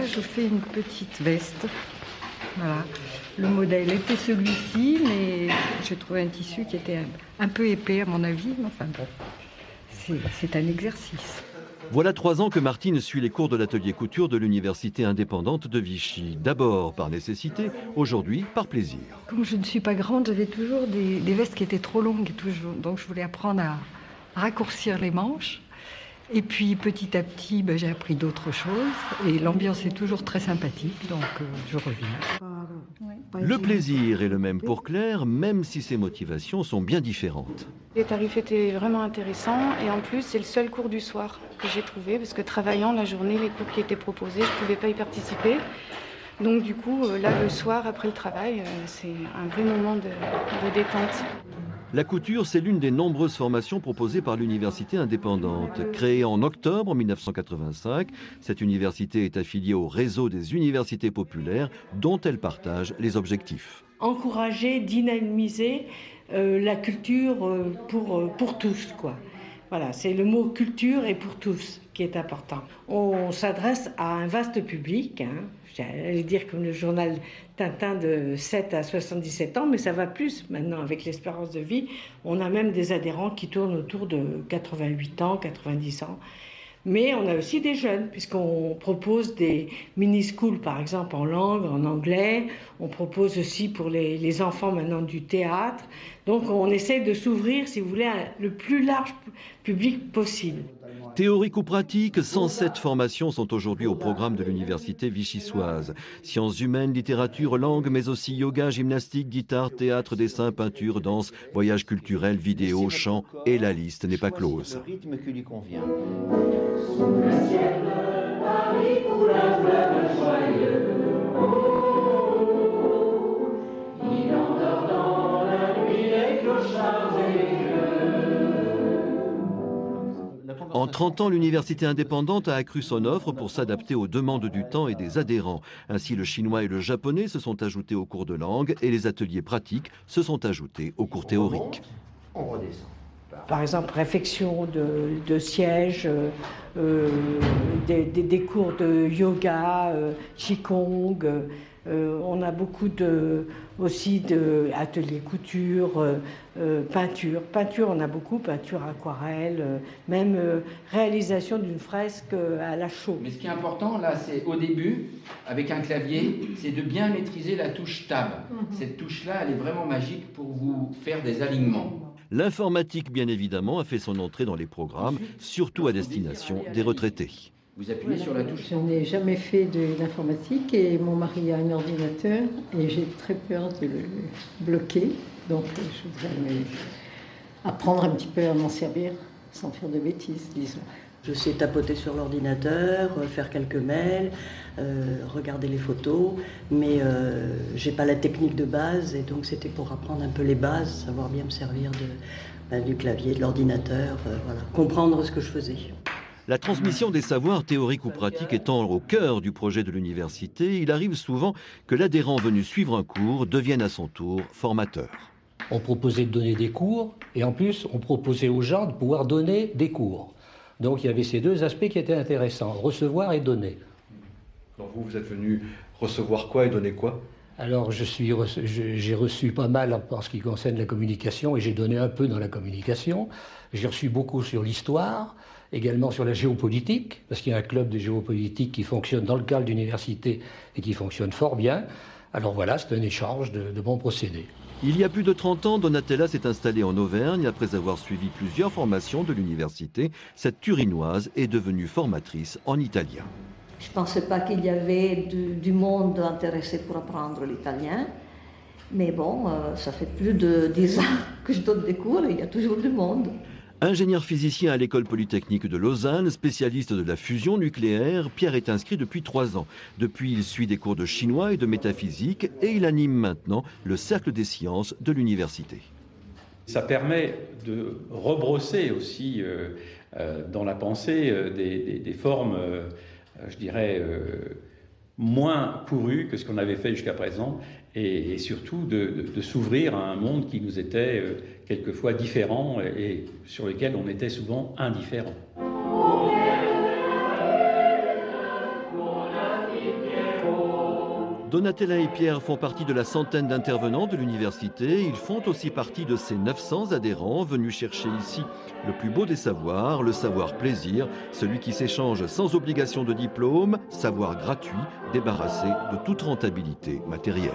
je fais une petite veste. Voilà. Le modèle était celui-ci, mais j'ai trouvé un tissu qui était un peu épais à mon avis. Mais enfin bon, c'est un exercice. Voilà 3 ans que Martine suit les cours de l'atelier couture de l'université indépendante de Vichy. D'abord par nécessité, aujourd'hui par plaisir. Comme je ne suis pas grande, j'avais toujours des vestes qui étaient trop longues. Donc je voulais apprendre à raccourcir les manches. Et puis petit à petit, j'ai appris d'autres choses. Et l'ambiance est toujours très sympathique, donc je reviens. Le plaisir est le même pour Claire, même si ses motivations sont bien différentes. Les tarifs étaient vraiment intéressants et en plus c'est le seul cours du soir que j'ai trouvé parce que travaillant la journée, les cours qui étaient proposés, je ne pouvais pas y participer. Donc du coup, là le soir après le travail, c'est un vrai moment de détente. La couture, c'est l'une des nombreuses formations proposées par l'université indépendante. Créée en octobre 1985, cette université est affiliée au réseau des universités populaires dont elle partage les objectifs. Encourager, dynamiser la culture pour tous, quoi. Voilà, c'est le mot culture et pour tous qui est important. On s'adresse à un vaste public, j'allais dire comme le journal Tintin de 7 à 77 ans, mais ça va plus maintenant avec l'espérance de vie. On a même des adhérents qui tournent autour de 88 ans, 90 ans. Mais on a aussi des jeunes, puisqu'on propose des mini-schools, par exemple, en langue, en anglais. On propose aussi pour les enfants maintenant du théâtre. Donc on essaie de s'ouvrir, si vous voulez, à le plus large public possible. Théorique ou pratique, 107 formations sont aujourd'hui au programme de l'université vichysoise. Sciences humaines, littérature, langue, mais aussi yoga, gymnastique, guitare, théâtre, dessin, peinture, danse, voyage culturel, vidéo, chant, et la liste n'est pas close. Le rythme qui lui convient. Sous le ciel de Paris coule un fleuve joyeux. Il endort dans la nuit les clochards et les En 30 ans, l'université indépendante a accru son offre pour s'adapter aux demandes du temps et des adhérents. Ainsi, le chinois et le japonais se sont ajoutés aux cours de langue et les ateliers pratiques se sont ajoutés aux cours théoriques. On redescend. Par exemple, réflexion de siège, des cours de yoga, qigong. On a beaucoup aussi d'ateliers couture, peinture. Peinture, on a beaucoup, peinture aquarelle, même réalisation d'une fresque à la chaux. Mais ce qui est important, là, c'est au début, avec un clavier, c'est de bien maîtriser la touche Tab. Cette touche-là, elle est vraiment magique pour vous faire des alignements. L'informatique, bien évidemment, a fait son entrée dans les programmes, surtout à destination des retraités. Vous appuyez sur la touche. Je n'ai jamais fait d'informatique et mon mari a un ordinateur et j'ai très peur de le bloquer. Donc je voudrais apprendre un petit peu à m'en servir sans faire de bêtises, disons. Je sais tapoter sur l'ordinateur, faire quelques mails, regarder les photos, mais j'ai pas la technique de base et donc c'était pour apprendre un peu les bases, savoir bien me servir du clavier, de l'ordinateur, voilà, comprendre ce que je faisais. La transmission des savoirs théoriques ou pratiques étant au cœur du projet de l'université, il arrive souvent que l'adhérent venu suivre un cours devienne à son tour formateur. On proposait de donner des cours et en plus on proposait aux gens de pouvoir donner des cours. Donc il y avait ces deux aspects qui étaient intéressants, recevoir et donner. Donc vous êtes venu recevoir quoi et donner quoi ? Alors j'ai reçu pas mal en ce qui concerne la communication et j'ai donné un peu dans la communication. J'ai reçu beaucoup sur l'histoire, également sur la géopolitique, parce qu'il y a un club de géopolitique qui fonctionne dans le cadre de l'université et qui fonctionne fort bien. Alors voilà, c'est un échange de bons procédés. Il y a plus de 30 ans, Donatella s'est installée en Auvergne après avoir suivi plusieurs formations de l'université. Cette Turinoise est devenue formatrice en italien. Je ne pensais pas qu'il y avait du monde intéressé pour apprendre l'italien. Mais bon, ça fait plus de 10 ans que je donne des cours et il y a toujours du monde. Ingénieur physicien à l'école polytechnique de Lausanne, spécialiste de la fusion nucléaire, Pierre est inscrit depuis 3 ans. Depuis, il suit des cours de chinois et de métaphysique et il anime maintenant le Cercle des sciences de l'université. Ça permet de rebrosser aussi dans la pensée des formes, je dirais, moins courues que ce qu'on avait fait jusqu'à présent et surtout de s'ouvrir à un monde qui nous était quelquefois différent et sur lequel on était souvent indifférent. Donatella et Pierre font partie de la centaine d'intervenants de l'université. Ils font aussi partie de ces 900 adhérents venus chercher ici le plus beau des savoirs, le savoir plaisir, celui qui s'échange sans obligation de diplôme, savoir gratuit, débarrassé de toute rentabilité matérielle.